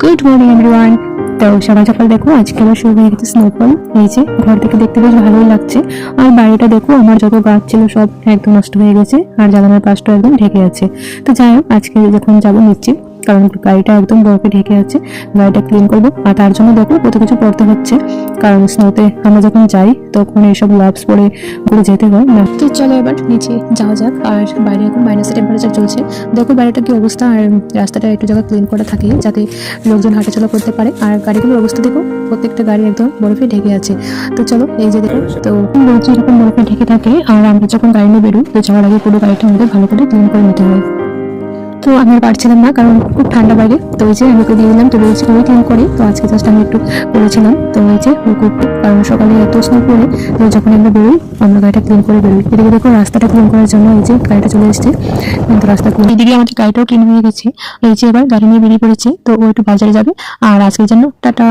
Good morning everyone. তো সকাল সকাল দেখো আজকে আবার শুরু হয়ে গেছে স্নোফল। এই যে ঘর থেকে দেখতে বেশ ভালোই লাগছে। আর বাড়িটা দেখো আমার যত গাছ ছিল সব একদম নষ্ট হয়ে গেছে, আর জানালার পাশটা একদম ঢেকে আছে। তো যাই হোক, আজকে যখন যাবো নিচ্ছি, কারণ গাড়িটা একদম বরফে ঢেকে আছে, গাড়িটা ক্লিন করবো। আর তার জন্য দেখো কত কিছু পড়তে হচ্ছে, কারণ স্নোতে আমরা যখন যাই তখন এইসব গ্লাভস পরে ঘুরে যেতে হয় না। তো চলো এবার নিচে যাওয়া যাক। আর বাইরে এখন মাইনাসে টেম্পারেচার চলছে। দেখো বাইরেটা কি অবস্থা, আর রাস্তাটা একটু জায়গা ক্লিন করা থাকে যাতে লোকজন হাঁটাচলা করতে পারে। আর গাড়িগুলোর অবস্থা দেখো, প্রত্যেকটা গাড়ি একদম বরফে ঢেকে আছে। তো চলো এই যে দেখো, তো বলছি এরকম বরফে ঢেকে থাকে, আর আমরা যখন গাড়ি নিয়ে বেরোই তো যাওয়ার আগে পুরো গাড়িটা আমাদের ভালো করে ক্লিন করে নিতে হয়। তো আমি আর পারছিলাম না, কারণ খুব ঠান্ডা বাইরে। তো ওই যে আমি ওকে দিয়ে দিলাম, তো বলছি ওই ক্লিন করে। তো আজকে জাস্ট আমি একটু করেছিলাম। তো ওই যে ও করতো, কারণ সকালে এত স্নো পড়ে। তো যখন আমরা বেরোই আমরা গাড়িটা ক্লিন করে বেরোই। এদিকে দেখো রাস্তাটা ক্লিন করার জন্য এই যে গাড়িটা চলে এসেছে, কিন্তু রাস্তা ক্লিন। এদিকে আমাদের গাড়িটাও ক্লিন হয়ে গেছে। এই যে এবার গাড়ি নিয়ে বেরিয়ে পড়েছে। তো ও একটু বাজারে যাবে। আর আজকের জন্য টাটা।